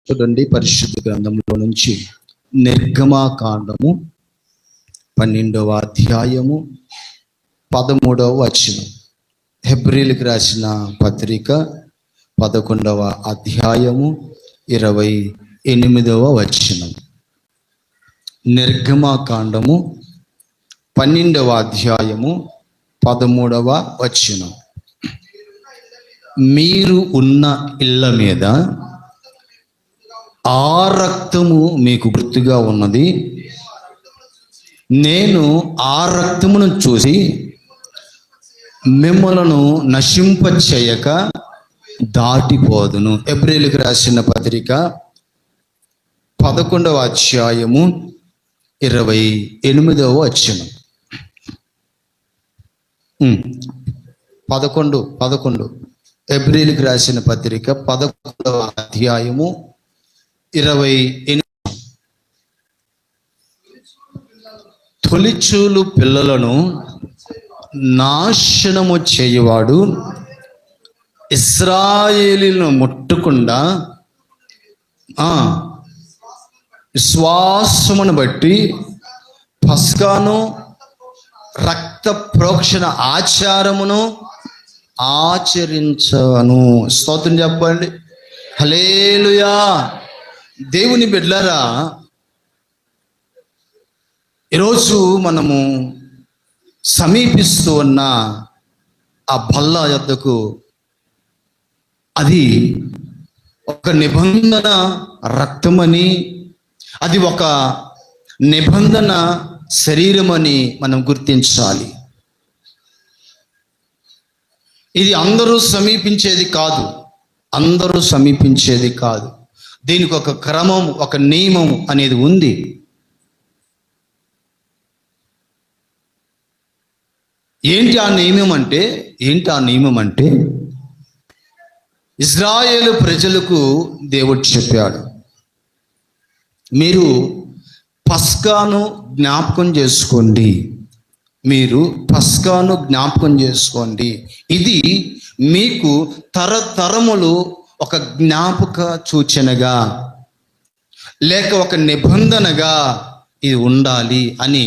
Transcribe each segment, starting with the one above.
చూడండి, పరిశుద్ధ గ్రంథంలో నుంచి నిర్గమాకాండము 12వ అధ్యాయము 13వ వచనం. హెబ్రీలకు రాసిన పత్రిక 11వ అధ్యాయము 28వ వచనం. నిర్గమాకాండము 12వ అధ్యాయము 13వ వచనం. మీరు ఉన్న ఇళ్ళ మీద ఆ రక్తము మీకు గుర్తుగా ఉన్నది. నేను ఆ రక్తమును చూసి మిమ్మలను నశింపచేయక దాటిపోదును. హెబ్రీలకు రాసిన పత్రిక 11వ అధ్యాయము 28వ వచనం. 11 హెబ్రీలకు రాసిన పత్రిక 11వ అధ్యాయము 28. తొలిచూలు పిల్లలను నాశనము చేయవాడు ఇశ్రాయేలీలను ముట్టకుండా విశ్వాసమును బట్టి పస్కాను రక్త ప్రోక్షణ ఆచారమును ఆచరించను. స్తోత్రం చెప్పండి. హల్లెలూయా. దేవుని బిడ్డలారా, ఈరోజు మనము సమీపిస్తూ ఉన్న ఆ బల్ల యొద్దకు, అది ఒక నిబంధన రక్తమని, అది ఒక నిబంధన శరీరమని మనం గుర్తించాలి. ఇది అందరూ సమీపించేది కాదు. దీనికి ఒక క్రమం, ఒక నియమం అనేది ఉంది. ఏంటి ఆ నియమం అంటే ఇశ్రాయేలు ప్రజలకు దేవుడు చెప్పాడు, మీరు పస్కాను జ్ఞాపకం చేసుకోండి. ఇది మీకు తరతరములు ఒక జ్ఞాపక సూచనగా లేక ఒక నిబంధనగా ఇది ఉండాలి అని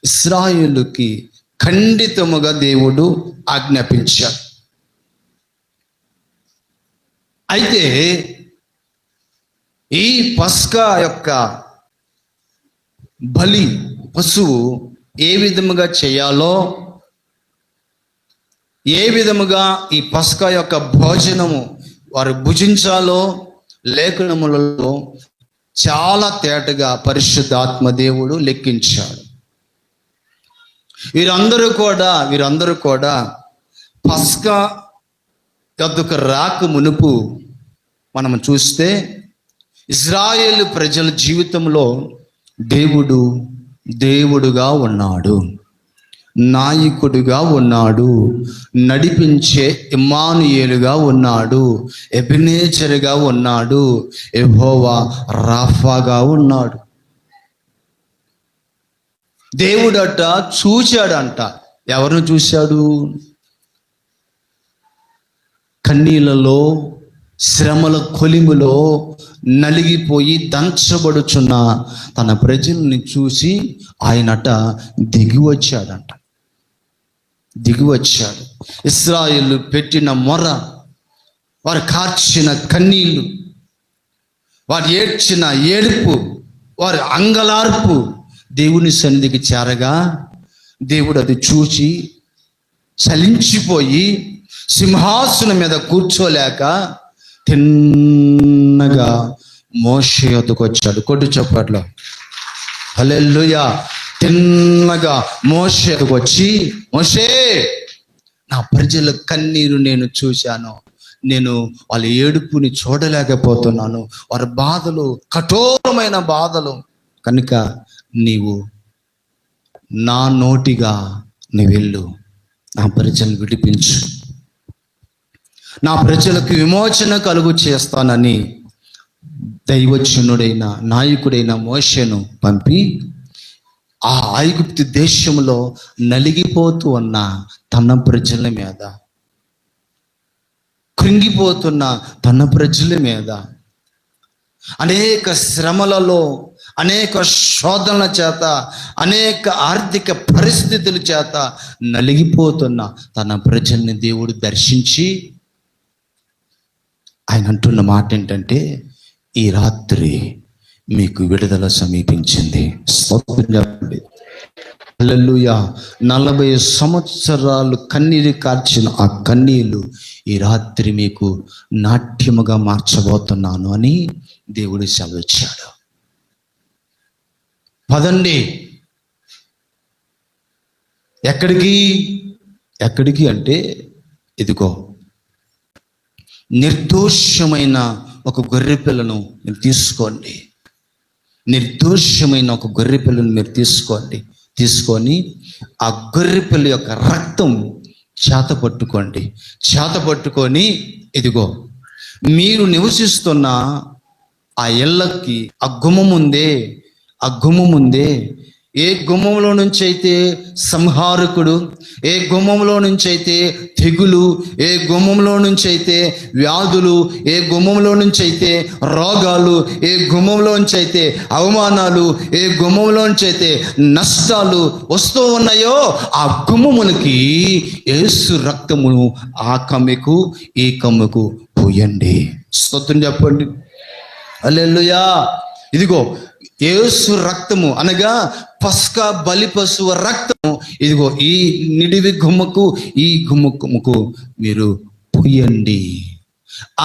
ఇశ్రాయేలుకి ఖండితముగా దేవుడు ఆజ్ఞాపించాడు. అయితే ఈ పస్కా యొక్క బలి పశువు ఏ విధముగా చేయాలో, ఏ విధముగా ఈ పస్కా యొక్క భోజనము వారు భుజించాలో లేఖనములలో చాలా తేటగా పరిశుద్ధాత్మ దేవుడు లెక్కించాడు. వీరందరూ కూడా పస్కా యొద్దకు రాక మునుపు మనం చూస్తే ఇశ్రాయేలు ప్రజల జీవితంలో దేవుడుగా ఉన్నాడు, నాయకుడిగా ఉన్నాడు, నడిపించే ఇమ్మానుయేలుగా ఉన్నాడు, ఎబెనేజరుగా ఉన్నాడు, యెహోవా రాఫాగా ఉన్నాడు. దేవుడట చూశాడంట. ఎవరిని చూశాడు? కన్నీళ్ళలో, శ్రమల కొలిములో నలిగిపోయి దంచబడుచున్న తన ప్రజల్ని చూసి ఆయనట దిగి వచ్చాడు. ఇశ్రాయేలు పెట్టిన మొర, వారు కార్చిన కన్నీళ్ళు, వారు ఏడ్చిన ఏడుపు, వారి అంగలార్పు దేవుని సన్నిధికి చేరగా దేవుడు అది చూసి చలించిపోయి సింహాసనం మీద కూర్చోలేక తిన్నగా మోషే యొద్దకు వచ్చాడు. కొట్టు చప్పట్లో హల్లెలూయా. తిన్నగా మోషే యొద్దకు వచ్చి, మోషే, నా ప్రజల కన్నీరు నేను చూశాను, నేను వాళ్ళ ఏడుపుని చూడలేకపోతున్నాను, వారి బాధలు కఠోరమైన బాధలు కనుక నీవు నా నోటిగా నీవు వెళ్ళు, నా ప్రజలను విడిపించు, నా ప్రజలకు విమోచన కలుగు చేస్తానని దైవజనుడైన నాయకుడైన మోషేను పంపి ఆ ఐగుప్తు దేశంలో నలిగిపోతూ ఉన్న తన ప్రజల మీద, కృంగిపోతున్న తన ప్రజల మీద అనేక శ్రమలలో, అనేక శోధనల చేత, అనేక ఆర్థిక పరిస్థితుల చేత నలిగిపోతున్న తన ప్రజల్ని దేవుడు దర్శించి ఆయన అంటున్న మాట ఏంటంటే, ఈ రాత్రి మీకు విడుదల సమీపించింది. స్తోత్రం చెప్పండి. హల్లెలూయా. 40 సంవత్సరాలు కన్నీరు కార్చిన ఆ కన్నీళ్ళు ఈ రాత్రి మీకు నాట్యముగా మార్చబోతున్నాను అని దేవుడు సెలవిచ్చాడు. పదండి. ఎక్కడికి అంటే, ఇదిగో నిర్దోషమైన ఒక గొర్రె పిల్లను మీరు తీసుకోండి. నిర్దోషమైన ఒక గొర్రె పిల్లను మీరు తీసుకొని ఆ గొర్రె పిల్ల యొక్క రక్తం చేత పట్టుకొని ఇదిగో మీరు నివసిస్తున్న ఆ ఇళ్ళకి ఆ గుమ్మం ఉందే, ఏ గుమ్మంలో నుంచి అయితే సంహారకుడు, ఏ గుమ్మంలో నుంచి అయితే తెగులు, ఏ గుమ్మంలో నుంచి అయితే వ్యాధులు, ఏ గుమ్మంలో నుంచి అయితే రోగాలు, ఏ గుమ్మంలో నుంచి అయితే అవమానాలు, ఏ గుమ్మంలో నుంచి అయితే నష్టాలు వస్తూ ఉన్నాయో ఆ గుమ్మములకి యేసు రక్తమును ఆ కమ్మెకు ఈ కమ్మెకు పోయండి. స్తోత్రం చెప్పండి. హల్లెలూయా. ఇదిగో యేసు రక్తము అనగా పస్కా బలి పశువు రక్తము ఇదిగో ఈ నిడివి గుమ్మకు ఈ గుమ్మకు మీరు పూయండి.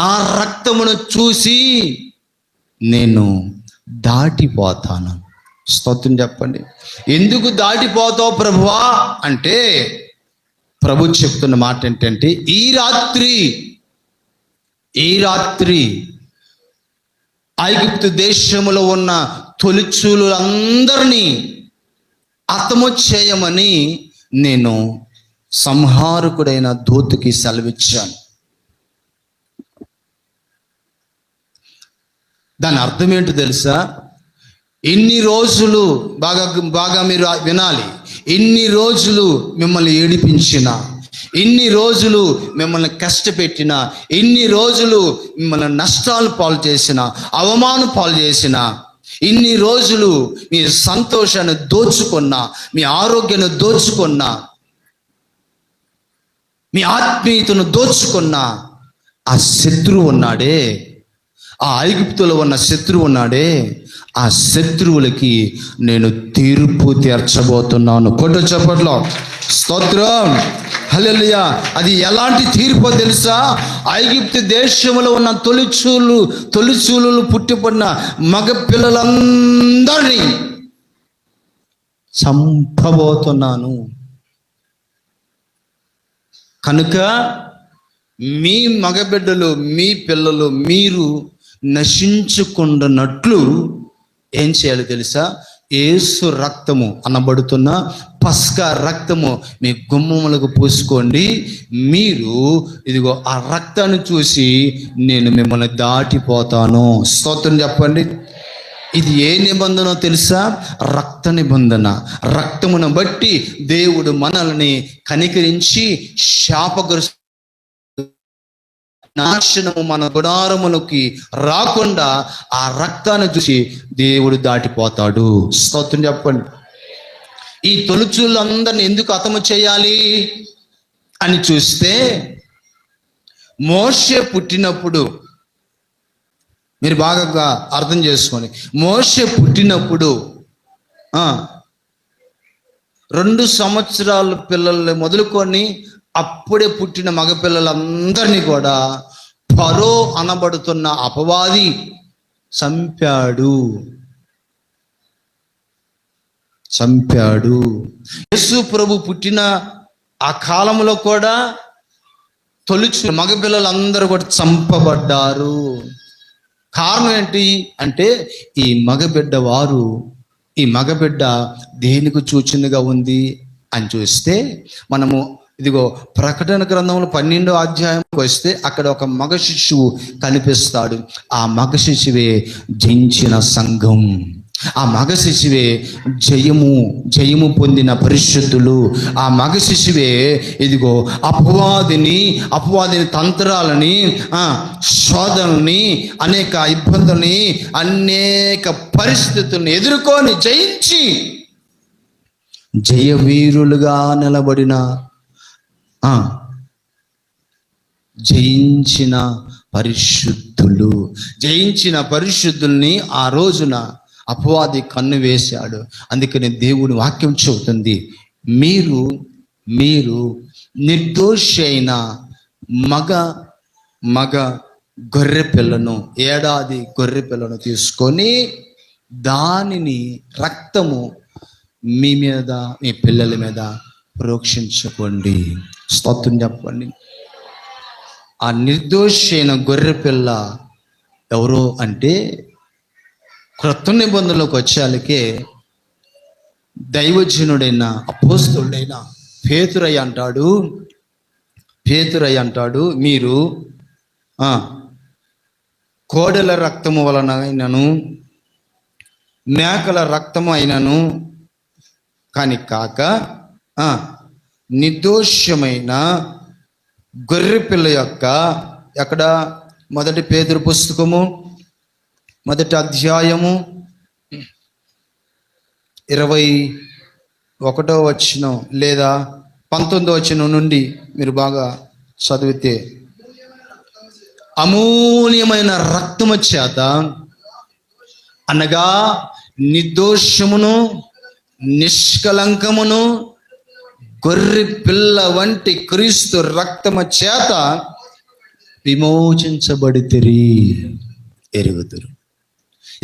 ఆ రక్తమును చూసి నేను దాటిపోతాను. స్తోత్రం చెప్పండి. ఎందుకు దాటిపోతావు ప్రభువా అంటే, ప్రభు చెప్తున్న మాట ఏంటంటే, ఈ రాత్రి ఐగుప్తు దేశములో ఉన్న తొలిచూలులందరినీ హతము చేయమని నేను సంహారకుడైన దూతకి సెలవిచ్చాను. దాని అర్థం ఏంటో తెలుసా? ఇన్ని రోజులు బాగా మీరు వినాలి. ఇన్ని రోజులు మిమ్మల్ని ఏడిపించిన, ఇన్ని రోజులు మిమ్మల్ని కష్టపెట్టిన, ఇన్ని రోజులు మిమ్మల్ని నష్టాలు పాలు చేసిన, అవమానం పాలు చేసిన, ఇన్ని రోజులు మీ సంతోషాన్ని దోచుకున్నా, మీ ఆరోగ్యాన్ని దోచుకున్నా, మీ ఆత్మీయతను దోచుకున్నా ఆ శత్రువు ఉన్నాడే, ఆ ఐగుప్తులో ఉన్న శత్రువు ఉన్నాడే, ఆ శత్రువులకి నేను తీర్పు తీర్చబోతున్నాను. కొట్టు చప్పట్లో స్తోత్రం. హల్లెలూయా. అది ఎలాంటి తీర్పో తెలుసా? ఐగుప్తు దేశంలో ఉన్న తొలిచూలు పుట్టిపడిన మగ పిల్లలందరినీ చంపబోతున్నాను. కనుక మీ మగబిడ్డలు, మీ పిల్లలు మీరు నశించుకుంటున్నట్లు ఏం చేయాలి తెలుసా? యేసు రక్తము అనబడుతున్న పస్కా రక్తము మీ గుమ్మములకు పూసుకోండి. మీరు ఇదిగో ఆ రక్తాన్ని చూసి నేను మిమ్మల్ని దాటిపోతాను. స్తోత్రం చెప్పండి. ఇది ఏ నిబంధన తెలుసా? రక్త నిబంధన. రక్తమును బట్టి దేవుడు మనల్ని కనికరించి శాపగ్రస్తు నాశనము మన గుడారములకి రాకుండా ఆ రక్తాన్ని చూసి దేవుడు దాటిపోతాడు. స్తోత్రం చెప్పండి. ఈ తొలిచూళ్ళందరినీ ఎందుకు హతము చేయాలి అని చూస్తే, మోషే పుట్టినప్పుడు మీరు బాగా అర్థం చేసుకోండి. మోషే పుట్టినప్పుడు 2 సంవత్సరాల పిల్లల్ని మొదలుకొని అప్పుడే పుట్టిన మగపిల్లలందరినీ కూడా ఫరో అనబడుతున్న అపవాది చంపాడు. యేసు ప్రభు పుట్టిన ఆ కాలంలో కూడా తొలిచూలు మగపిల్లలందరూ కూడా చంపబడ్డారు. కారణం ఏంటి అంటే, ఈ మగబిడ్డ దేనికి సూచనగా ఉంది అని చూస్తే, మనము ఇదిగో ప్రకటన గ్రంథంలో 12వ అధ్యాయంకి వస్తే అక్కడ ఒక మగ శిశువు కనిపిస్తాడు. ఆ మగ శిశువే జయించిన సంఘం. ఆ మగ శిశువే జయము పొందిన పరిశుద్ధులు. ఆ మగ శిశువే ఇదిగో అపవాదిని తంత్రాలని, శోధనని, అనేక ఇబ్బందుల్ని, అనేక పరిస్థితుల్ని ఎదుర్కొని జయించి జయవీరులుగా నిలబడిన జయించిన పరిశుద్ధుల్ని ఆ రోజున అపవాది కన్ను వేశాడు. అందుకని దేవుని వాక్యం చెబుతుంది, మీరు నిర్దోషి అయిన మగ గొర్రె పిల్లను, ఏడాది గొర్రె పిల్లను తీసుకొని దానిని రక్తము మీ మీద, మీ పిల్లల మీద ప్రోక్షించుకోండి. స్తోత్రం చెప్పండి. ఆ నిర్దోషి అయిన గొర్రె పిల్ల ఎవరో అంటే, క్రొత్త నిబంధనలోకి వచ్చేళ్ళకే దైవజనుడైన అపోస్తలుడైన పేతురయ్య అంటాడు, మీరు కోడెల రక్తము వలన అయినను, మేకల రక్తము అయినను కానీ కాక నిర్దోషమైన గొర్రె పిల్ల యొక్క, ఎక్కడ, 1 పేతురు పుస్తకము 1వ అధ్యాయము 21వ వచనం లేదా 19వ వచనం నుండి మీరు బాగా చదివితే, అమూల్యమైన రక్తము చేత అనగా నిర్దోషమును నిష్కలంకమును గొర్రె పిల్ల వంటి క్రీస్తు రక్తము చేత విమోచించబడితిరి ఎరుగుదురు.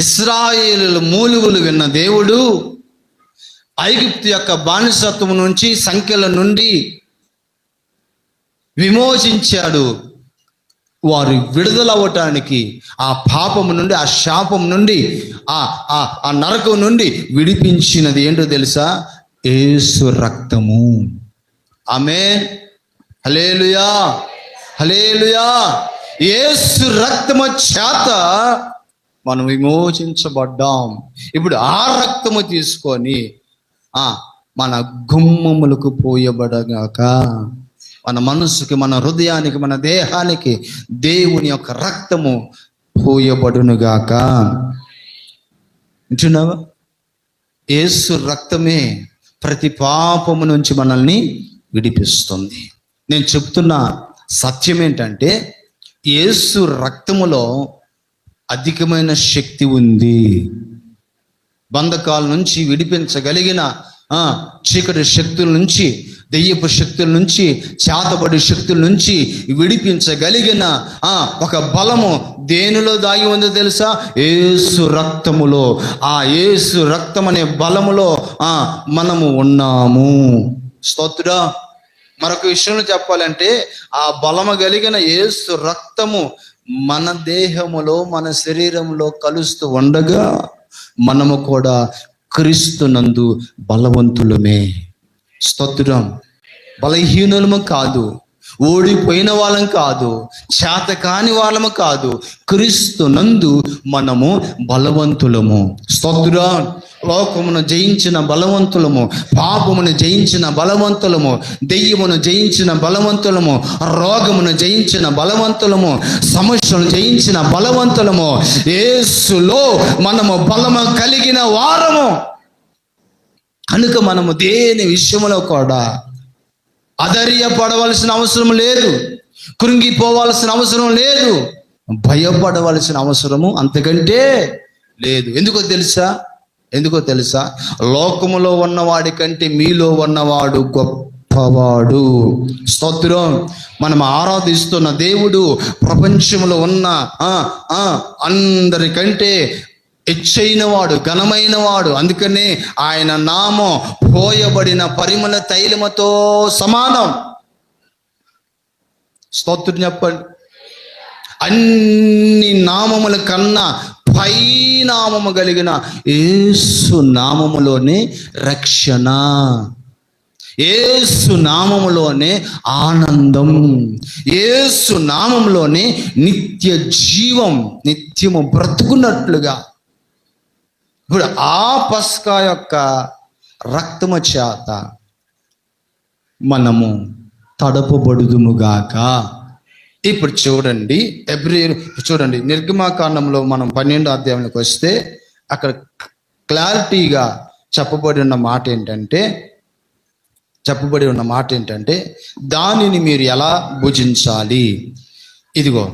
ఇశ్రాయేలు మూలుగులు విన్న దేవుడు ఐగుప్తు యొక్క బానిసత్వం నుంచి, సంఖ్యల నుండి విమోచించాడు. వారు విడుదలవ్వటానికి, ఆ పాపము నుండి, ఆ శాపం నుండి, ఆ నరకం నుండి విడిపించినది ఏంటో తెలుసా? యేసు రక్తము. ఆమేన్, హల్లెలూయా, హల్లెలూయా. యేసు రక్తము చేత మనం విమోచించబడ్డాం. ఇప్పుడు ఆ రక్తము తీసుకొని మన గుమ్మములకు పోయబడగాక, మన మనసుకి, మన హృదయానికి, మన దేహానికి దేవుని యొక్క రక్తము పోయబడునుగాక. వింటున్నావా? యేసు రక్తమే ప్రతి పాపము నుంచి మనల్ని విడిపిస్తుంది. నేను చెప్తున్న సత్యం ఏంటంటే, యేసు రక్తములో అధికమైన శక్తి ఉంది. బంధకాల నుంచి విడిపించగలిగిన, చీకటి శక్తుల నుంచి, దెయ్యపు శక్తుల నుంచి, చేతబడి శక్తుల నుంచి విడిపించగలిగిన ఒక బలము దేనిలో దాగి ఉందో తెలుసా? యేసు రక్తములో. ఆ యేసు రక్తం అనే బలములో మనము ఉన్నాము. స్తోత్రం. మరొక విషయంలో చెప్పాలంటే, ఆ బలము కలిగిన యేసు రక్తము మన దేహములో, మన శరీరంలో కలుస్తూ ఉండగా మనము కూడా క్రీస్తునందు బలవంతులమే. స్తోత్రం. బలహీనులము కాదు, ఓడిపోయిన వాళ్ళం కాదు, చేత కాని వాళ్ళము కాదు. క్రీస్తునందు మనము బలవంతులము. స్తోత్రం. లోకమును జయించిన బలవంతులము, పాపమును జయించిన బలవంతులము, దెయ్యమును జయించిన బలవంతులము, రోగమును జయించిన బలవంతులము, సమస్యను జయించిన బలవంతులము. యేసులో మనము బలము కలిగిన వారము. కనుక మనము దేని విషయంలో కూడా అధైర్యపడవలసిన అవసరం లేదు, కృంగిపోవలసిన అవసరం లేదు, భయపడవలసిన అవసరము అంతకంటే లేదు. ఎందుకో తెలుసా? లోకములో ఉన్నవాడి కంటే మీలో ఉన్నవాడు గొప్పవాడు. స్తోత్రం. మనం ఆరాధిస్తున్న దేవుడు ప్రపంచంలో ఉన్న అందరికంటే హెచ్చైన వాడు, ఘనమైన వాడు. అందుకనే ఆయన నామం పోయబడిన పరిమళ తైలముతో సమానం. స్తోత్రం చెప్పండి. అన్ని నామముల కన్నా పై నామము కలిగిన యేసు నామములోనే రక్షణ, యేసు నామములోనే ఆనందం, యేసు నామములోనే నిత్య జీవం, నిత్యము బ్రతుకున్నట్లుగా. ఇప్పుడు ఆ పస్కా యొక్క రక్తము చేత మనము తడపబడుదుముగాక. ఇప్పుడు చూడండి చూడండి నిర్గమాకాండంలో మనం 12వ అధ్యాయంలోకి వస్తే అక్కడ క్లారిటీగా చెప్పబడి ఉన్న మాట ఏంటంటే దానిని మీరు ఎలా భుజించాలి. ఇదిగో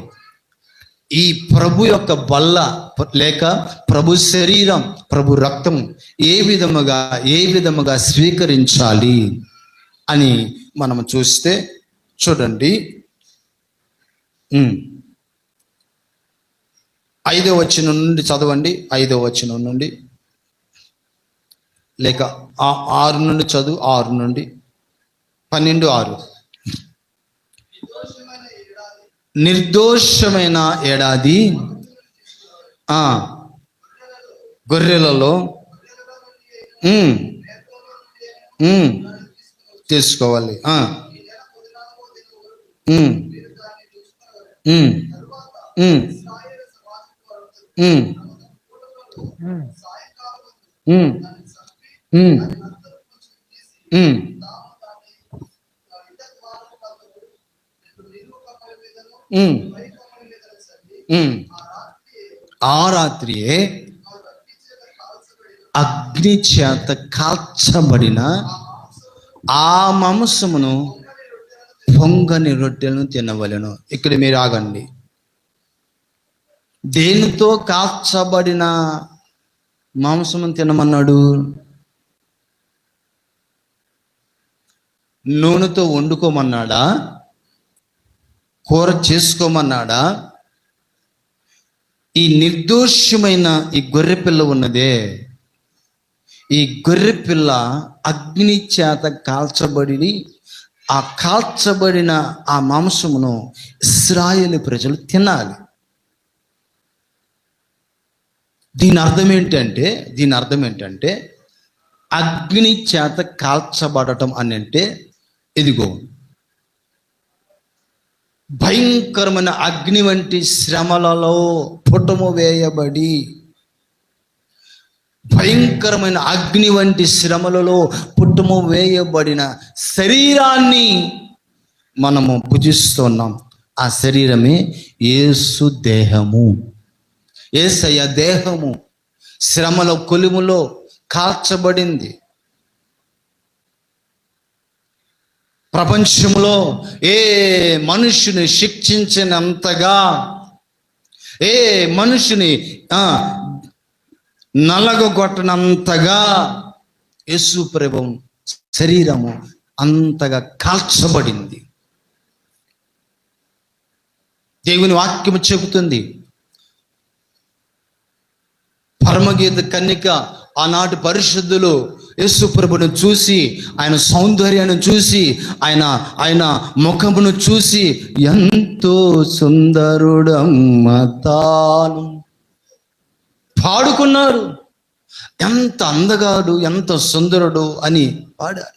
ఈ ప్రభు యొక్క బల్ల లేక ప్రభు శరీరం, ప్రభు రక్తం ఏ విధముగా స్వీకరించాలి అని మనం చూస్తే చూడండి 5వ వచనం నుండి చదవండి. 5వ వచనం నుండి లేక 6 నుండి చదువు. 6 నుండి 12:6. నిర్దోషమైన ఏడాది గొర్రెలలో తీసుకోవాలి. ఆ రాత్రియే అగ్ని చేత కాల్చబడిన ఆ మాంసమును పొంగని రొట్టెలను తినవలెను. ఇక్కడ మీరు ఆగండి. దేనితో కాల్చబడిన మాంసమును తినమన్నాడు? నూనెతో వండుకోమన్నాడా? కూర చేసుకోమన్నాడా? ఈ నిర్దోషమైన ఈ గొర్రెపిల్ల ఉన్నదే, ఈ గొర్రెపిల్ల అగ్ని చేత కాల్చబడి ఆ కాల్చబడిన ఆ మాంసమును ఇశ్రాయేలు ప్రజలు తినాలి. దీని అర్థం ఏంటంటే అగ్ని చేత కాల్చబడటం అని అంటే ఇదిగో భయంకరమైన అగ్ని వంటి శ్రమలలో పుటము వేయబడి, భయంకరమైన అగ్ని వంటి శ్రమలలో పుటము వేయబడిన శరీరాన్ని మనము భుజిస్తున్నాం. ఆ శరీరమే యేసు దేహము. యేసయ్య దేహము శ్రమల కొలిములో కాల్చబడింది. ప్రపంచంలో ఏ మనుషుని శిక్షించినంతగా, ఏ మనుషుని నలగొట్టనంతగా యేసు ప్రభువు శరీరము అంతగా కాల్చబడింది. దేవుని వాక్యము చెబుతుంది. పరమగీత కన్నిక ఆనాటి పరిశుద్ధులు యేసు ప్రభువును చూసి, ఆయన సౌందర్యాన్ని చూసి, ఆయన ముఖమును చూసి ఎంతో సుందరుడమ్మ తాను పాడుకున్నారు. ఎంత అందగాడు, ఎంత సుందరుడు అని పాడారు.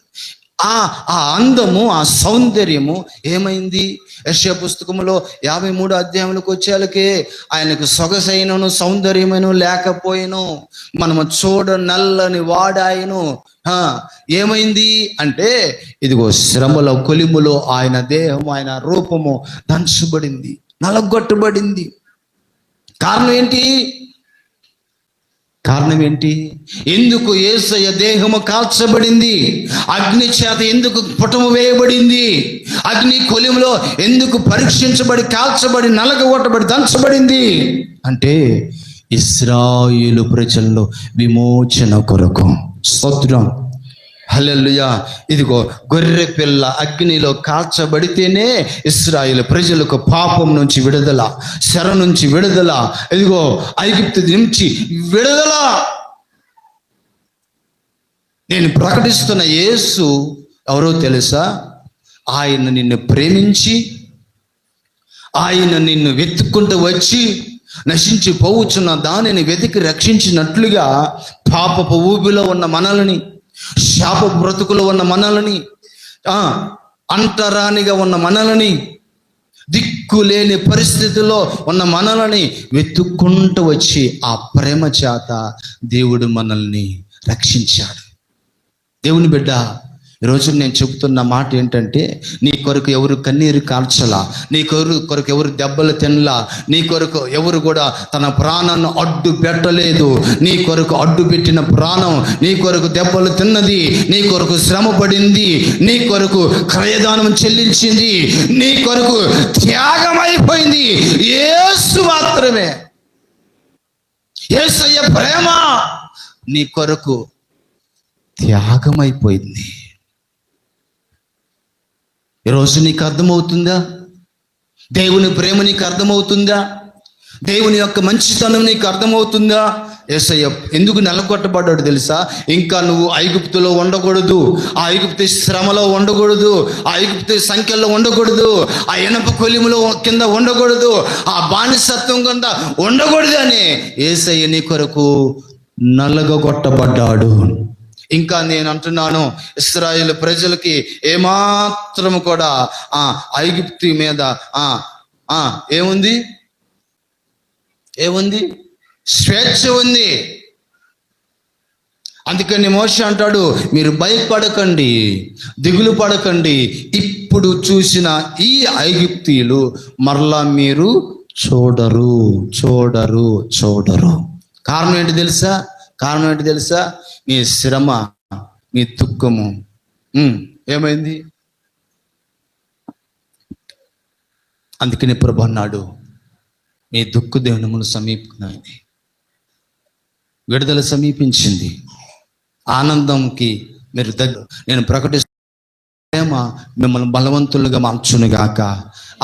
ఆ అందము, ఆ సౌందర్యము ఏమైంది? యెషయా పుస్తకంలో 53వ అధ్యాయంలోకి వచ్చేళ్ళకే ఆయనకు సొగసైనను సౌందర్యమైన లేకపోయిను, మనము చూడ నల్లని వాడాయను. ఏమైంది అంటే ఇదిగో శ్రమల కొలిములో ఆయన దేహము, ఆయన రూపము దంచబడింది, నలగొట్టబడింది. కారణం ఏంటి? ఎందుకు యేసయ్య దేహము కాల్చబడింది? అగ్ని చేత ఎందుకు పుటము వేయబడింది? అగ్ని కొలిములో ఎందుకు పరీక్షించబడి, కాల్చబడి, నలగొట్టబడి, దంచబడింది అంటే ఇశ్రాయేలు ప్రజల్లో విమోచన కొరకు. స్తోత్రం, హల్లెలూయా. ఇదిగో గొర్రె పిల్ల అగ్నిలో కాల్చబడితేనే ఇశ్రాయేలు ప్రజలకు పాపం నుంచి విడుదల, శర నుంచి విడుదల, ఇదిగో ఐగుప్తు నుంచి విడుదల. నేను ప్రకటిస్తున్న యేసు ఎవరో తెలుసా? ఆయన నిన్ను ప్రేమించి, ఆయన నిన్ను వెతుక్కుంటూ వచ్చి నశించి పోవుచున్న దానిని వెతికి రక్షించినట్లుగా పాపపు ఊబిలో ఉన్న మనల్ని, శాప బ్రతుకులో ఉన్న మనల్ని, అంటరానిగా ఉన్న మనల్ని, దిక్కులేని పరిస్థితుల్లో ఉన్న మనల్ని వెతుక్కుంటూ వచ్చి ఆ ప్రేమ చేత దేవుడు మనల్ని రక్షించాడు. దేవుని బిడ్డ, ఈరోజు నేను చెబుతున్న మాట ఏంటంటే, నీ కొరకు ఎవరు కన్నీరు కార్చలా, నీ కొరకు ఎవరు దెబ్బలు తినలా, నీ కొరకు ఎవరు కూడా తన ప్రాణాన్ని అడ్డు పెట్టలేదు. నీ కొరకు అడ్డు పెట్టిన ప్రాణం, నీ కొరకు దెబ్బలు తిన్నది, నీ కొరకు శ్రమ పడింది, నీ కొరకు క్రయదానం చెల్లించింది, నీ కొరకు త్యాగమైపోయింది యేసు మాత్రమే. యేసయ్య ప్రేమ నీ కొరకు త్యాగమైపోయింది. ఈరోజు నీకు అర్థమవుతుందా? దేవుని ప్రేమ నీకు అర్థమవుతుందా? దేవుని యొక్క మంచితనం నీకు అర్థమవుతుందా? యేసయ్య ఎందుకు నెలకొట్టబడ్డాడు తెలుసా? ఇంకా నువ్వు ఐగుప్తులో ఉండకూడదు, ఆ ఐగుప్తు శ్రమలో ఉండకూడదు, ఆ ఐగుప్తు సంఖ్యలో ఉండకూడదు, ఆ ఇనప కొలిములో కింద ఉండకూడదు, ఆ బానిసత్వం కింద ఉండకూడదు అని యేసయ్య నీ కొరకు నలగొట్టబడ్డాడు. ఇంకా నేను అంటున్నాను, ఇశ్రాయేలు ప్రజలకి ఏమాత్రం కూడా ఆ ఐగుప్తు మీద ఏముంది? స్వేచ్ఛ ఉంది. అందుకని మోషే అంటాడు, మీరు భయపడకండి, దిగులు పడకండి, ఇప్పుడు చూసిన ఈ ఐగుప్తీయులు మరలా మీరు చూడరు. కారణం ఏంటి తెలుసా? మీ శ్రమ, మీ దుఃఖము ఏమైంది? అందుకని ప్రభు అన్నాడు, మీ దుఃఖ దినములు సమీపించింది, విడుదల సమీపించింది, ఆనందంకి మీరు దగ్గర. నేను ప్రకటిస్తున్న ప్రేమ మిమ్మల్ని బలవంతులుగా మార్చునుగాక,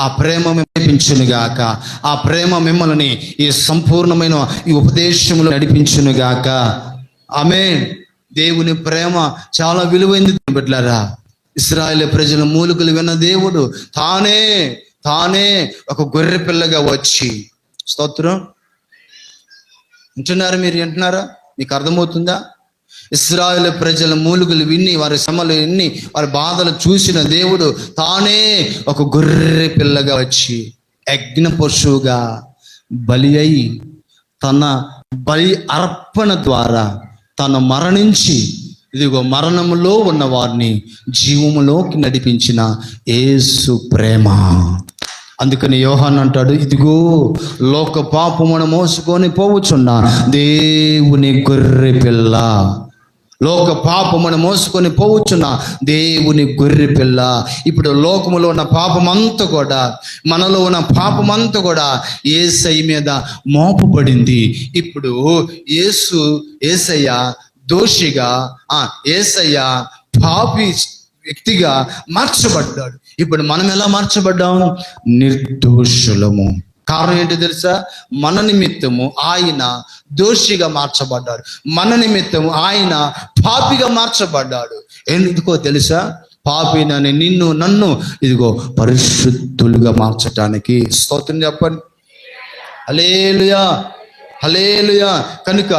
ఆ ప్రేమ నడిపించునుగాక, ఆ ప్రేమ మిమ్మల్ని ఈ సంపూర్ణమైన ఈ ఉపదేశములు నడిపించునుగాక. ఆమేన్. దేవుని ప్రేమ చాలా విలువైంది బిడ్డలారా. ఇశ్రాయేలు ప్రజల మూలుగులు విన్న దేవుడు తానే ఒక గొర్రె పిల్లగా వచ్చి, స్తోత్రం వింటున్నారా? మీరు వింటున్నారా? మీకు అర్థమవుతుందా? ఇశ్రాయేలు ప్రజల మూలుగులు విని, వారి శ్రమలు విని, వారి బాధలు చూసిన దేవుడు తానే ఒక గొర్రె పిల్లగా వచ్చి యజ్ఞ పశువుగా బలి అయి తన బలి అర్పణ ద్వారా తను మరణించి, ఇదిగో మరణములో ఉన్న వారిని జీవములోకి నడిపించిన యేసు ప్రేమ. అందుకని యోహాను అంటాడు, ఇదిగో లోక పాపమును మోసుకొని పోవచ్చున్న దేవుని గొర్రె పిల్ల, లోక పాపమును మోసుకొని పోవచ్చున్న దేవుని గొర్రె పిల్ల. ఇప్పుడు లోకములో ఉన్న పాపమంతా కూడా, మనలో ఉన్న పాపమంతా కూడా యేసయ్య మీద మోపబడింది. ఇప్పుడు యేసయ్య దోషిగా, యేసయ్య పాపి వ్యక్తిగా మార్చబడ్డాడు. ఇప్పుడు మనం ఎలా మార్చబడ్డాం? నిర్దోషులము. కారణం ఏంటో తెలుసా? మన నిమిత్తము ఆయన దోషిగా మార్చబడ్డాడు, మన నిమిత్తము ఆయన పాపిగా మార్చబడ్డాడు. ఎందుకో తెలుసా? పాపినని నిన్ను నన్ను ఇదిగో పరిశుద్ధులుగా మార్చటానికి. స్తోత్రం చెప్పండి. హల్లెలూయా. కనుక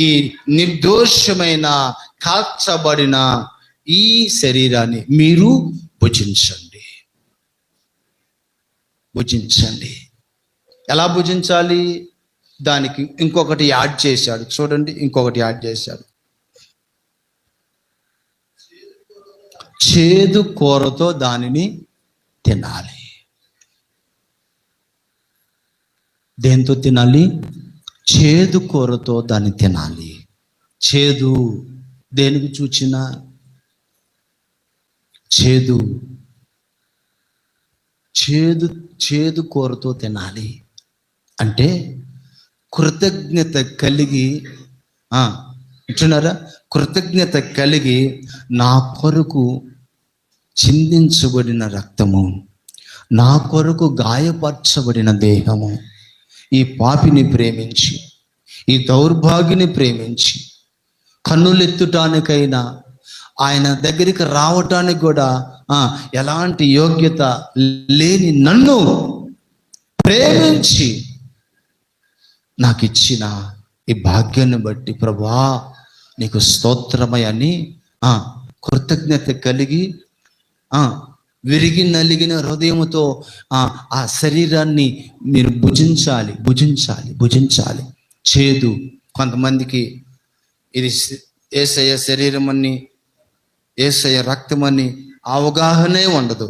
ఈ నిర్దోషమైన కాల్చబడిన ఈ శరీరాన్ని మీరు భుజించండి. ఎలా భుజించాలి? దానికి ఇంకొకటి యాడ్ చేశాడు. చూడండి, ఇంకొకటి యాడ్ చేశాడు. చేదు కూరతో దానిని తినాలి. దేంతో తినాలి? చేదు కూరతో దాన్ని తినాలి. చేదు దేనికి చూచినా చేదు కూరతో తినాలి. అంటే కృతజ్ఞత కలిగి, అంటున్నారా? కృతజ్ఞత కలిగి, నా కొరకు చిందించబడిన రక్తము, నా కొరకు గాయపరచబడిన దేహము, ఈ పాపిని ప్రేమించి, ఈ దౌర్భాగ్యని ప్రేమించి, కన్నులెత్తుటానికైనా ఆయన దగ్గరికి రావటానికి కూడా ఎలాంటి యోగ్యత లేని నన్ను ప్రేమించి నాకు ఇచ్చిన ఈ భాగ్యాన్ని బట్టి ప్రభువా నీకు స్తోత్రమయని కృతజ్ఞత కలిగి విరిగి నలిగిన హృదయముతో ఆ శరీరాన్ని మీరు భుజించాలి భుజించాలి భుజించాలి. చేదు, కొంతమందికి ఇది యేసయ్య శరీరం అని, యేసయ్య రక్తం అని అవగాహనే ఉండదు.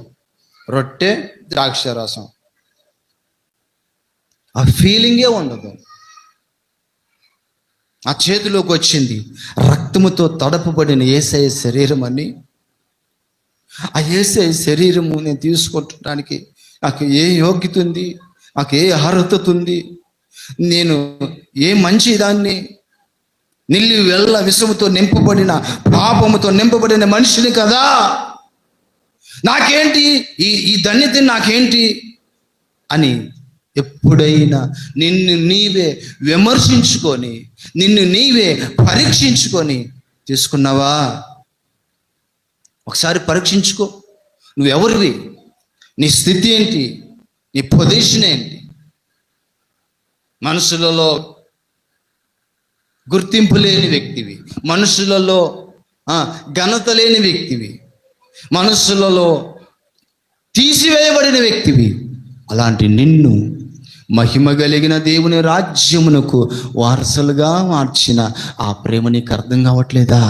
రొట్టె, ద్రాక్ష రసం, ఆ ఫీలింగే ఉండదు. ఆ చేతిలోకి వచ్చింది రక్తముతో తడపబడిన యేసయ్య శరీరం అని. ఆ యేసయ్య శరీరము నేను తీసుకుంటానికి నాకు ఏ యోగ్యత ఉంది, నాకు ఏ అర్హత ఉంది, నేను ఏ మంచి దాన్ని, నిల్లి వెళ్ళ విషముతో నింపబడిన, పాపముతో నింపబడిన మనిషిని కదా, నాకేంటి ఈ ధన్యత, నాకేంటి అని ఎప్పుడైనా నిన్ను నీవే విమర్శించుకొని, నిన్ను నీవే పరీక్షించుకొని తీసుకున్నావా? ఒకసారి పరీక్షించుకో. నువ్వెవరివి, నీ స్థితి ఏంటి, నీ పొజిషన్ ఏంటి, మనుషులలో గుర్తింపు లేని వ్యక్తివి, మనుషులలో ఘనత లేని వ్యక్తివి, మనుషులలో తీసివేయబడిన వ్యక్తివి. అలాంటి నిన్ను మహిమ కలిగిన దేవుని రాజ్యమునకు వారసులుగా మార్చిన ఆ ప్రేమ నీకు అర్థం కావట్లేదా?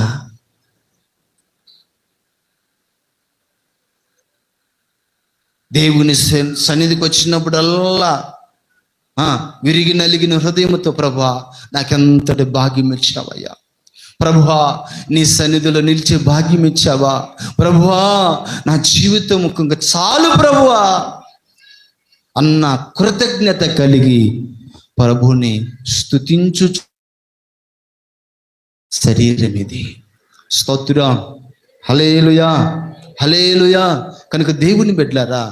దేవుని సన్నిధికి వచ్చినప్పుడల్లా విరిగి నలిగిన హృదయంతో, ప్రభువా నాకెంతటి భాగ్యం ఇచ్చావయ్యా, ప్రభువా నీ సన్నిధిలో నిలిచే భాగ్యం ఇచ్చావా, ప్రభువా నా జీవితం ఇంకా చాలు ప్రభువా అన్న కృతజ్ఞత కలిగి ప్రభుని స్తుతించు శరీరం ఇది. స్తోత్రం, హల్లెలూయా, హల్లెలూయా. కనుక దేవుని బిడ్డలారా,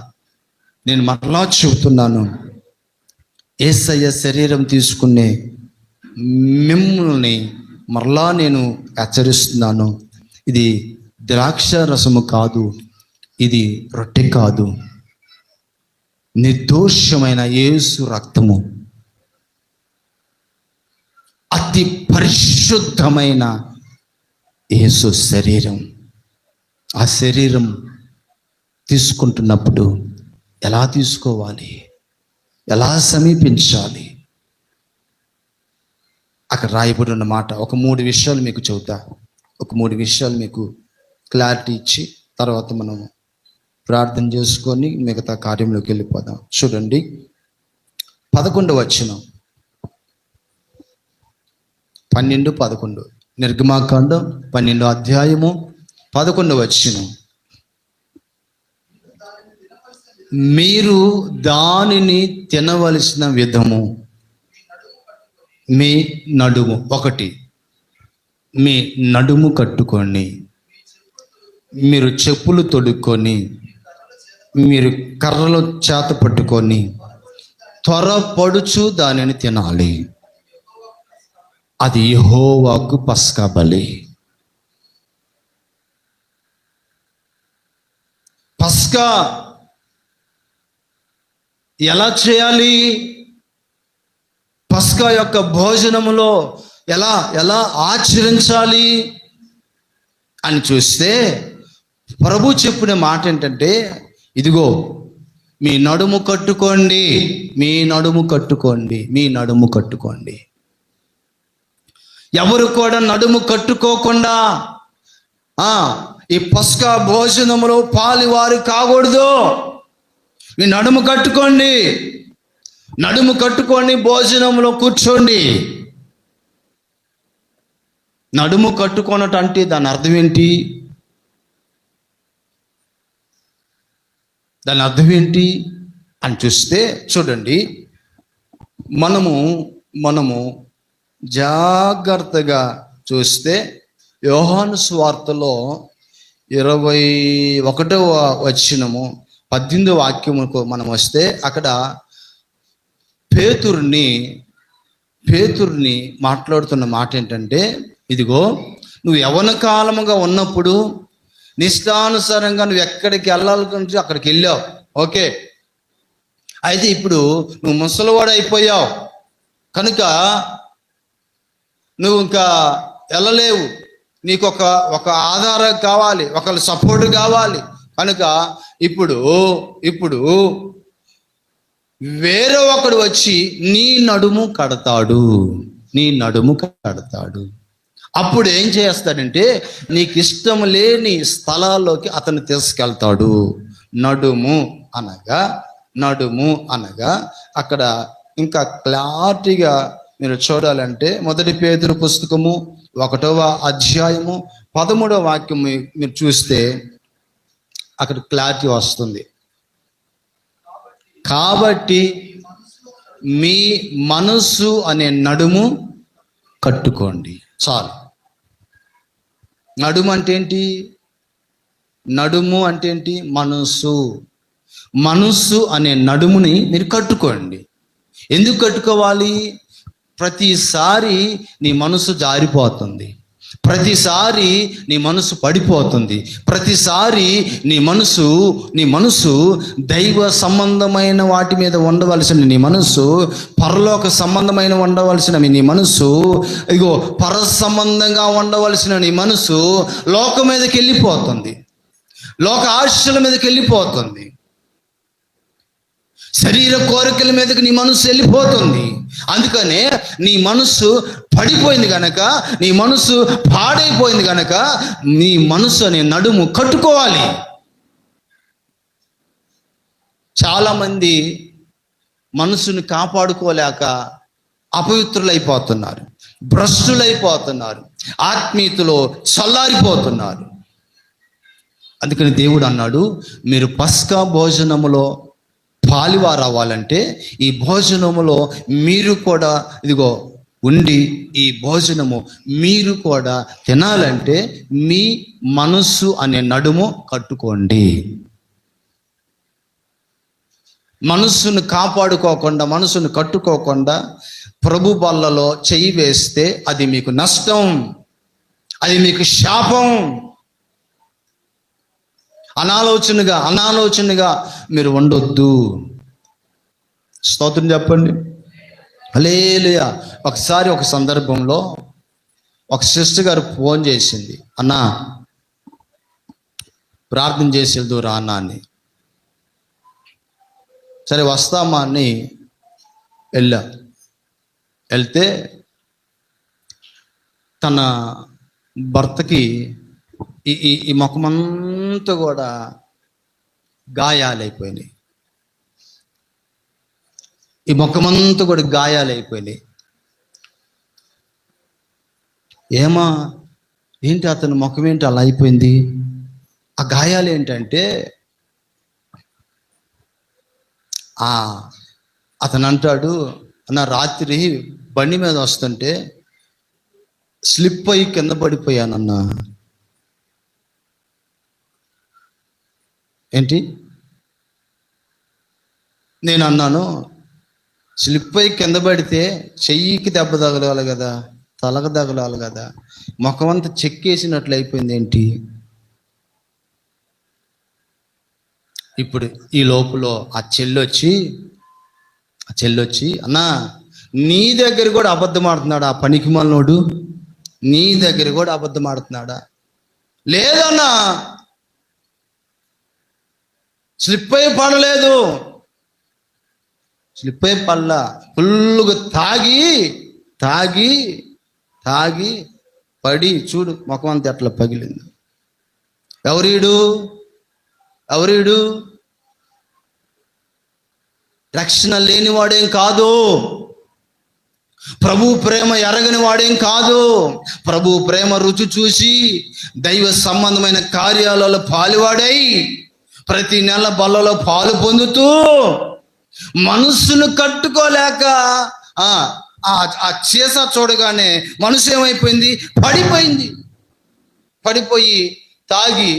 నేను మరలా చెబుతున్నాను, యేసయ్య శరీరం తీసుకునే మిమ్మల్ని మరలా నేను హెచ్చరిస్తున్నాను. ఇది ద్రాక్ష రసము కాదు, ఇది రొట్టె కాదు, నిర్దోషమైన యేసు రక్తము, అతి పరిశుద్ధమైన యేసు శరీరం. ఆ శరీరం తీసుకుంటున్నప్పుడు ఎలా తీసుకోవాలి, ఎలా సమీపించాలి, అక్కడ రాయబడి ఉన్న మాట ఒక 3 విషయాలు మీకు చెబుతా. ఒక 3 విషయాలు మీకు క్లారిటీ ఇచ్చి తర్వాత మనం ప్రార్థన చేసుకొని మిగతా కార్యంలోకి వెళ్ళిపోదాం. చూడండి, 11వ వచనం, 12-11, నిర్గమాకాండం 12వ అధ్యాయము 11వ వచనం. మీరు దానిని తినవలసిన విధము మీ నడుము, 1 మీ నడుము కట్టుకొని, మీరు చెప్పులు తొడుక్కొని, మీరు కర్రలు చేత పట్టుకొని త్వరపడుచు దానిని తినాలి. అది యెహోవాకు పస్కా బలి. పస్కా ఎలా చేయాలి, పస్కా యొక్క భోజనములో ఎలా ఎలా ఆచరించాలి అని చూస్తే ప్రభు చెప్పిన మాట ఏంటంటే, ఇదిగో మీ నడుము కట్టుకోండి, మీ నడుము కట్టుకోండి, మీ నడుము కట్టుకోండి. ఎవరు కూడా నడుము కట్టుకోకుండా ఈ పస్కా భోజనములో పాలువారు కాకూడదు. మీ నడుము కట్టుకోండి, నడుము కట్టుకొని భోజనంలో కూర్చోండి. నడుము కట్టుకోనట అంటే దాని అర్థం ఏంటి, దాని అర్థం ఏంటి అని చూస్తే చూడండి, మనము జాగ్రత్తగా చూస్తే యోహాను సువార్తలో 21వ వచనము 18వ వాక్యముకు మనం వస్తే అక్కడ పేతురుని మాట్లాడుతున్న మాట ఏంటంటే, ఇదిగో నువ్వు యవ్వన కాలముగా ఉన్నప్పుడు నిష్టానుసారంగా నువ్వు ఎక్కడికి వెళ్ళాలనుకుంటే అక్కడికి వెళ్ళావు, ఓకే. అయితే ఇప్పుడు నువ్వు ముసలివాడు అయిపోయావు కనుక నువ్వు ఇంకా వెళ్ళలేవు. నీకు ఒక ఆధారం కావాలి, ఒకళ్ళ సపోర్ట్ కావాలి, కనుక ఇప్పుడు ఇప్పుడు వేరే ఒకడు వచ్చి నీ నడుము కడతాడు. అప్పుడు ఏం చేస్తాడంటే నీకు ఇష్టం లేని స్థలాల్లోకి అతను తీసుకెళ్తాడు. నడుము అనగా అక్కడ ఇంకా క్లారిటీగా మీరు చూడాలంటే 1 పేతురు పుస్తకము 1వ అధ్యాయము 13వ వాక్యం మీరు చూస్తే అక్కడ క్లారిటీ వస్తుంది. కాబట్టి మీ మనసు అనే నడుము కట్టుకోండి. చాలు. నడుము అంటే ఏంటి? మనసు అనే నడుముని మీరు కట్టుకోండి. ఎందుకు కట్టుకోవాలి? ప్రతిసారి నీ మనసు జారిపోతుంది, ప్రతిసారి నీ మనసు పడిపోతుంది, ప్రతిసారి నీ మనసు దైవ సంబంధమైన వాటి మీద ఉండవలసిన నీ మనసు, పరలోక సంబంధమైన ఉండవలసిన నీ మనసు, పర సంబంధంగా ఉండవలసిన నీ మనసు లోకం మీదకి వెళ్ళిపోతుంది, లోక ఆశల మీదకి వెళ్ళిపోతుంది, శరీర కోరికల మీదకి నీ మనసు వెళ్ళిపోతుంది. అందుకనే నీ మనసు పడిపోయింది గనక, నీ మనసు పాడైపోయింది గనక నీ మనసు అనే నడుము కట్టుకోవాలి. చాలామంది మనసుని కాపాడుకోలేక అపవిత్రులైపోతున్నారు, భ్రష్టులైపోతున్నారు, ఆత్మీయతలో చల్లారిపోతున్నారు. అందుకని దేవుడు అన్నాడు, మీరు పస్కా భోజనములో పాలివారు అవ్వాలంటే ఈ భోజనములో మీరు కూడా ఉండి ఈ భోజనము మీరు కూడా తినాలంటే మీ మనస్సు అనే నడుము కట్టుకోండి. మనస్సును కాపాడుకోకుండా, మనసును కట్టుకోకుండా ప్రభు బల్లలో చెయ్యి వేస్తే అది మీకు నష్టం, అది మీకు శాపం. అనాలోచనగా మీరు ఉండొద్దు. స్తోత్రం చెప్పండి. హల్లెలూయా. ఒకసారి ఒక సందర్భంలో ఒక సిస్టర్ గారు ఫోన్ చేసింది, అన్నా ప్రార్థన చేసి వెళ్దురా అన్నా అని. సరే వస్తామా అని వెళ్తే తన భర్తకి ఈ ముఖమంతా కూడా గాయాలైపోయినాయి. ఏంటి అతని ముఖం ఏంటి అలా అయిపోయింది? ఆ గాయాలు ఏంటంటే అతను అంటాడు, అన్న రాత్రి బండి మీద వస్తుంటే స్లిప్ అయ్యి కింద పడిపోయానన్నా. ఏంటి? నేను అన్నాను, స్లిప్ అయ్యి కింద పడితే చెయ్యికి దెబ్బ తగలాలి కదా, తలకు తగలాలి కదా, ముఖం అంతా చెక్కేసినట్లు అయిపోయింది ఏంటి? ఇప్పుడు ఈ లోపల ఆ చెల్లొచ్చి అన్నా నీ దగ్గర కూడా అబద్ధం ఆడుతున్నాడా ఆ పనికి మాలినోడు? నీ దగ్గర కూడా అబద్ధం ఆడుతున్నాడా? లేదన్నా, స్లిప్ అయి పడలేదు, స్లిప్ అయి పడలా, ఫుల్గా తాగి పడి చూడు ముఖం అంతా ఎట్లా పగిలింది. ఎవరీడు రక్షణ లేని వాడేం కాదు, ప్రభు ప్రేమ ఎరగని వాడేం కాదు. ప్రభు ప్రేమ రుచి చూసి దైవ సంబంధమైన కార్యాలలో పాలువాడై ప్రతి నెల బల్లలో పాలు పొందుతూ మనస్సును కట్టుకోలేక ఆ చేస చూడగానే మనసు ఏమైపోయింది? పడిపోయి తాగి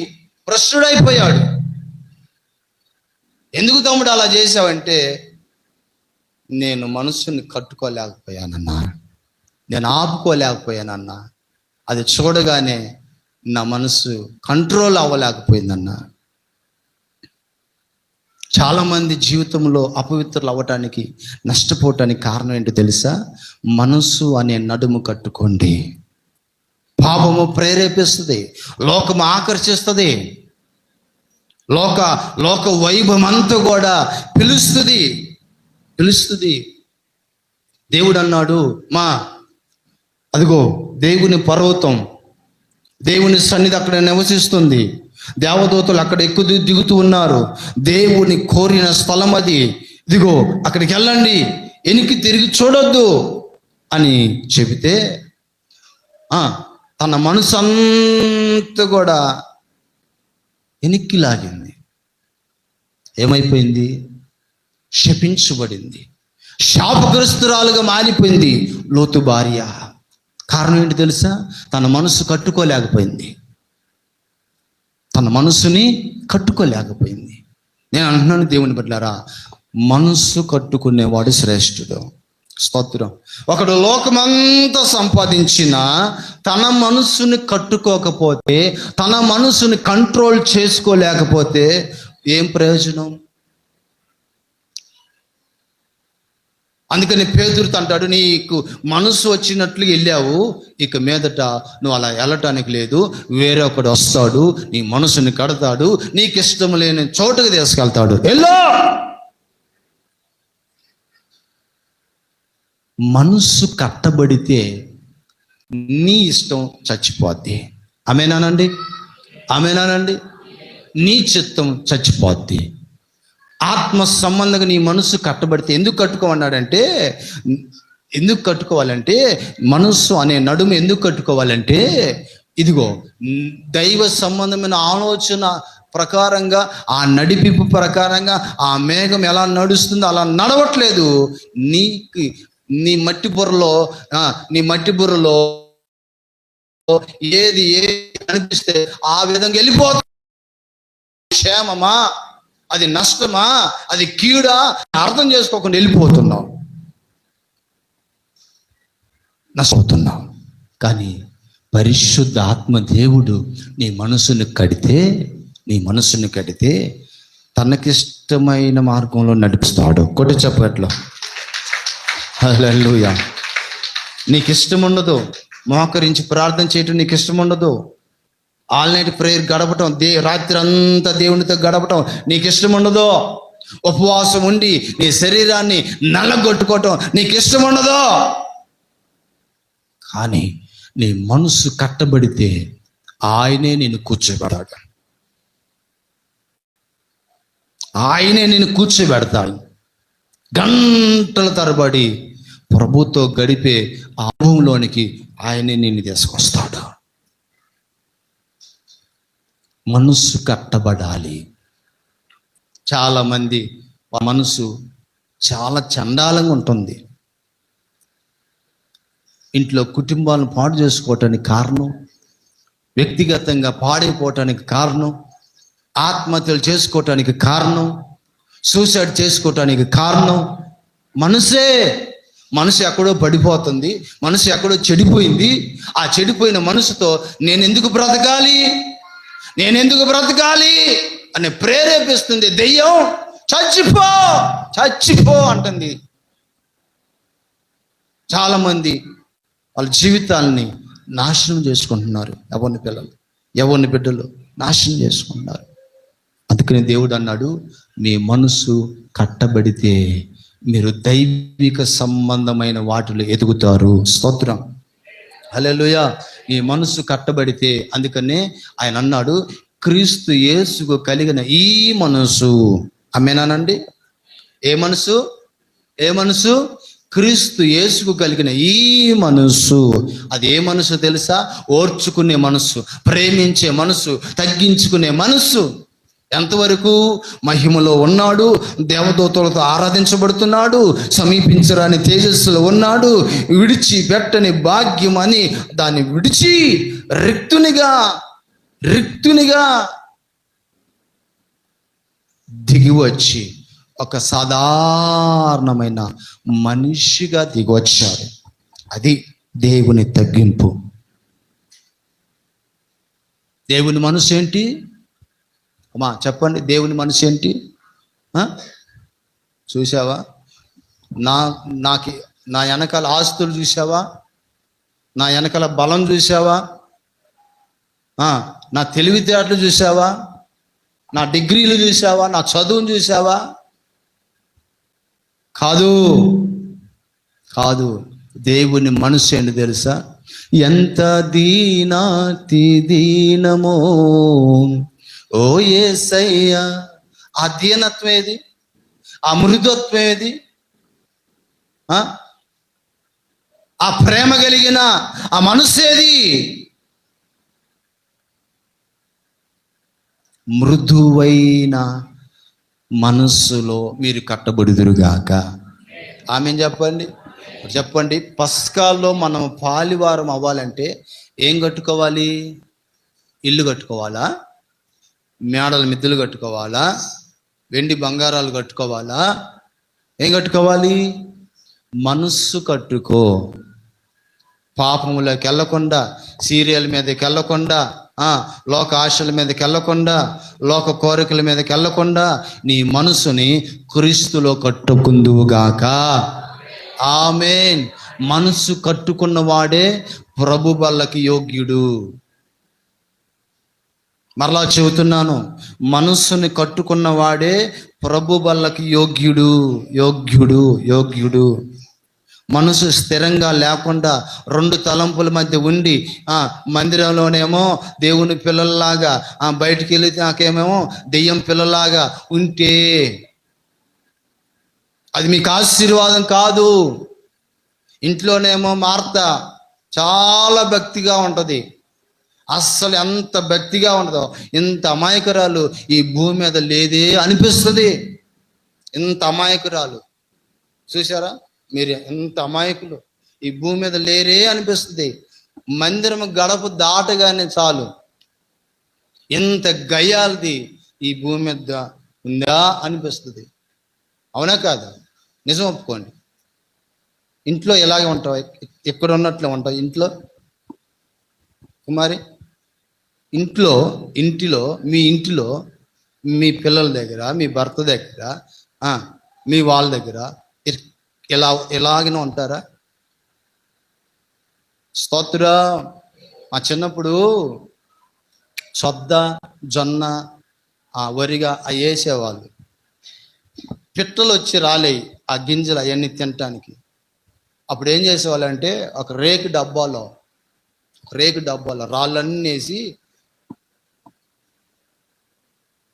భ్రష్టుడైపోయాడు. ఎందుకు తమ్ముడు అలా చేసావంటే, నేను మనసుని కట్టుకోలేకపోయానన్నా, నేను ఆపుకోలేకపోయానన్నా, అది చూడగానే నా మనసు కంట్రోల్ అవ్వలేకపోయిందన్నా. చాలామంది జీవితంలో అపవిత్రులు అవ్వటానికి, నష్టపోవటానికి కారణం ఏంటో తెలుసా? మనసు అనే నడుము కట్టుకోండి. పాపము ప్రేరేపిస్తుంది, లోకము ఆకర్షిస్తుంది. లోక లోక వైభవం అంతా కూడా పిలుస్తుంది. దేవుడు అన్నాడు, అదిగో దేవుని పర్వతం, దేవుని సన్నిధి అక్కడ నివసిస్తుంది, దేవదూతలు అక్కడ దిగుతూ ఉన్నారు, దేవుని కోరిన స్థలం అది, ఇదిగో అక్కడికి వెళ్ళండి, వెనక్కి తిరిగి చూడొద్దు అని చెబితే తన మనసు అంతా కూడా వెనక్కి లాగింది. ఏమైపోయింది? శపించబడింది, శాపగ్రస్తురాలుగా మారిపోయింది లోతు భార్య. కారణం ఏంటి తెలుసా? తన మనసు కట్టుకోలేకపోయింది, తన మనసుని కట్టుకోలేకపోయింది. నేను అంటున్నాను దేవుని బిడ్డలారా, మనసు కట్టుకునేవాడు శ్రేష్ఠుడు. స్తోత్రం. ఒకడు లోకమంతా సంపాదించిన తన మనసుని కట్టుకోకపోతే, తన మనసుని కంట్రోల్ చేసుకోలేకపోతే ఏం ప్రయోజనం? అందుకని పేతురుతో అంటాడు, నీకు మనసు వచ్చినట్లు వెళ్ళావు, ఇక మీదట నువ్వు అలా వెళ్ళటానికి లేదు, వేరే ఒకడు వస్తాడు, నీ మనసుని కడతాడు, నీకు ఇష్టం లేని చోటుకు తీసుకెళ్తాడు, వెళ్ళు. మనసు కట్టబడితే నీ ఇష్టం చచ్చిపోద్ది. ఆమేనానండి? నీ చిత్తం చచ్చిపోద్ది. ఆత్మ సంబంధంగా నీ మనసు కట్టబడితే, ఎందుకు కట్టుకోవాలంటే మనస్సు అనే నడుము ఎందుకు కట్టుకోవాలంటే, ఇదిగో దైవ సంబంధమైన ఆలోచన ప్రకారంగా, ఆ నడిపింపు ప్రకారంగా ఆ మేఘం ఎలా నడుస్తుందో అలా నడవట్లేదు. నీ మట్టి బుర్రలో ఏది అనిపిస్తే ఆ విధంగా వెళ్ళిపోతుంది. క్షేమమా, అది నష్టమా, అది కీడా అర్థం చేసుకోకుండా వెళ్ళిపోతున్నావు, నష్టపోతున్నావు. కానీ పరిశుద్ధ ఆత్మ దేవుడు నీ మనసుని కడితే తనకిష్టమైన మార్గంలో నడిపిస్తాడు. కొట్టి చెప్పట్లో హల్లెలూయా. నీకు ఇష్టం ఉండదు, మోకరించి ప్రార్థన చేయటం నీకు ఇష్టం ఉండదు, ఆల్ నైట్ ప్రేయర్ గడపటం, రాత్రి అంతా దేవునితో గడపటం నీకు ఇష్టం ఉండదు, ఉపవాసం ఉండి నీ శరీరాన్ని నల్లగొట్టుకోవటం నీకు ఇష్టం ఉండదు. కానీ నీ మనసు కట్టబడితే ఆయనే నిన్ను కూర్చోబెడతాడు, గంటల తరబడి ప్రభుతో గడిపే అనుభవంలోనికి ఆయనే నిన్ను తీసుకొస్తాడు. మనసు కట్టబడాలి. చాలామంది మనసు చాలా చండాలంగా ఉంటుంది. ఇంట్లో కుటుంబాలను పాడు చేసుకోవటానికి కారణం, వ్యక్తిగతంగా పాడైపోవటానికి కారణం, ఆత్మహత్యలు చేసుకోవటానికి కారణం, సూసైడ్ చేసుకోవటానికి కారణం మనసే. మనసు ఎక్కడో పడిపోతుంది, మనసు ఎక్కడో చెడిపోయింది. ఆ చెడిపోయిన మనసుతో నేను ఎందుకు బ్రతకాలి అని ప్రేరేపిస్తుంది దెయ్యం. చచ్చిపో అంటుంది. చాలామంది వాళ్ళ జీవితాలని నాశనం చేసుకుంటున్నారు. యవ్వని బిడ్డలు నాశనం చేసుకుంటున్నారు. అందుకని దేవుడు అన్నాడు, మీ మనసు కట్టబడితే మీరు దైవిక సంబంధమైన వాటిలో ఎదుగుతారు. స్తోత్రం. హల్లెలూయా. ఈ మనసు కట్టబడితే, అందుకనే ఆయన అన్నాడు, క్రీస్తు యేసుకు కలిగిన ఈ మనసు. ఆమేనానండి? ఏ మనసు? క్రీస్తు యేసుకు కలిగిన ఈ మనసు. అది ఏ మనసు తెలుసా? ఓర్చుకునే మనసు, ప్రేమించే మనసు, తగ్గించుకునే మనసు. ఎంతవరకు? మహిమలో ఉన్నాడు, దేవదూతలతో ఆరాధించబడుతున్నాడు, సమీపించరాని తేజస్సులో ఉన్నాడు, విడిచిపెట్టని భాగ్యం అని దాన్ని విడిచి రిక్తునిగా దిగివచ్చి ఒక సాధారణమైన మనిషిగా దిగొచ్చాడు. అది దేవుని తగ్గింపు. దేవుని మనసు ఏంటి అమ్మా? చెప్పండి, దేవుని మనసు ఏంటి? చూసావా? నా వెనకాల ఆస్తులు చూసావా? నా వెనకాల బలం చూసావా? నా తెలివితేటలు చూసావా? నా డిగ్రీలు చూసావా, నా చదువును చూసావా? కాదు, కాదు. దేవుని మనసు ఏంటి తెలుసా? ఎంత దీనాతి దీనమో ఓ యేసయ్యా. ఆ దీనత్వం ఏది? ఆ మృదుత్వం ఏది? ఆ ప్రేమ కలిగిన ఆ మనసు ఏది? మృదువైన మనస్సులో మీరు కట్టబడుదురుగాక. ఆమేన్ చెప్పండి, చెప్పండి. పస్కాల్లో మనం పాలివారం అవ్వాలంటే ఏం కట్టుకోవాలి? ఇల్లు కట్టుకోవాలా? మేడల మిద్దెలు కట్టుకోవాలా? వెండి బంగారాలు కట్టుకోవాలా? ఏం కట్టుకోవాలి? మనస్సు కట్టుకో. పాపములోకి వెళ్ళకుండా, సీరియల్ మీదకి వెళ్ళకుండా, లోక ఆశల మీదకి వెళ్ళకుండా, లోక కోరికల మీదకి వెళ్ళకుండా నీ మనసుని క్రీస్తులో కట్టుకుందువుగాక. ఆమేన్. మనసు కట్టుకున్న వాడే ప్రభు బల్లకి యోగ్యుడు. మరలా చెబుతున్నాను, మనస్సుని కట్టుకున్న వాడే ప్రభు బల్లకి యోగ్యుడు, యోగ్యుడు, యోగ్యుడు. మనసు స్థిరంగా లేకుండా రెండు తలంపుల మధ్య ఉండి మందిరంలోనేమో దేవుని పిల్లల్లాగా, బయటికి వెళ్ళి నాకేమేమో దెయ్యం పిల్లలాగా ఉంటే అది మీకు ఆశీర్వాదం కాదు. ఇంట్లోనేమో మార్త చాలా భక్తిగా ఉంటుంది. అస్సలు ఎంత భక్తిగా ఉండదో, ఇంత అమాయకురాలు ఈ భూమి మీద లేదే అనిపిస్తుంది. ఇంత అమాయకురాలు చూసారా మీరు? ఎంత అమాయకులు ఈ భూమి మీద లేరే అనిపిస్తుంది. మందిరం గడప దాటగానే చాలు ఎంత గయ్యాలది ఈ భూమి మీద ఉందా అనిపిస్తుంది. అవునా కాదా? నిజం ఒప్పుకోండి. ఇంట్లో ఎలాగే ఉంటావు? ఎక్కడ ఉన్నట్లు ఉంటావు ఇంట్లో కుమారి? ఇంటిలో మీ పిల్లల దగ్గర, మీ భర్త దగ్గర, మీ వాళ్ళ దగ్గర ఎలాగనే ఉంటారా? స్తోత్రం. మా చిన్నప్పుడు సొద్ద, జొన్న, వరిగా అవి వేసేవాళ్ళు. పిట్టలు వచ్చి రాలేయి ఆ గింజలు అవన్నీ తినటానికి. అప్పుడు ఏం చేసేవాళ్ళు అంటే ఒక రేకు డబ్బాలో రాళ్ళన్నీ వేసి,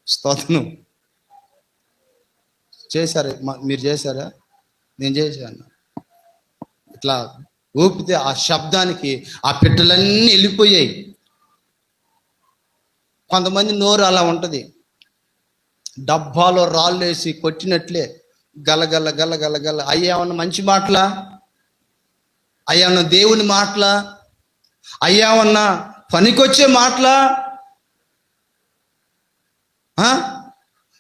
స్తోత్రం చేశారు. మీరు చేశారా? నేను చేశాను. ఇట్లా ఊపితే ఆ శబ్దానికి ఆ పిట్టలన్నీ వెళ్ళిపోయాయి. కొంతమంది నోరు అలా ఉంటుంది, డబ్బాలో రాళ్ళు వేసి కొట్టినట్లే గలగల గలగల గల. అయ్యేమన్నా మంచి మాటలా? అయ్యేమన్నా దేవుని మాటలా? అయ్యేమన్నా పనికొచ్చే మాటలా?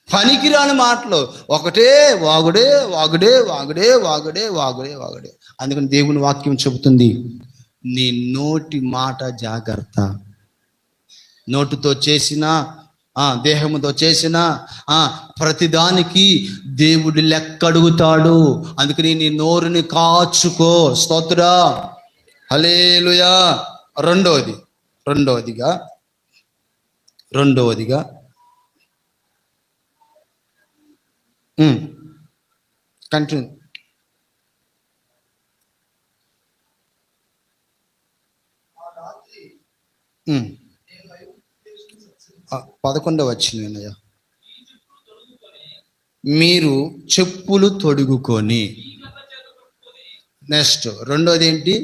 పనికిరాని మాటలు. ఒకటే వాగుడే వాగుడే వాగుడే వాగుడే వాగుడే వాగుడే. అందుకని దేవుని వాక్యం చెబుతుంది, నీ నోటి మాట జాగ్రత్త. నోటితో చేసిన, దేహముతో చేసిన ప్రతిదానికి దేవుడు లెక్క అడుగుతాడు. అందుకని నీ నోరుని కాచుకో. స్తోత్రం, హల్లెలూయా. రెండవదిగా కంటిన్యూ. 11వ వచనం, మీరు చెప్పులు తొడుగుకొని. నెక్స్ట్ రెండోది ఏంటి?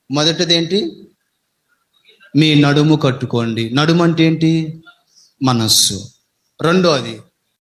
మొదటిది ఏంటి? మీ నడుము కట్టుకోండి. నడుము అంటే ఏంటి? మనస్సు. రెండోది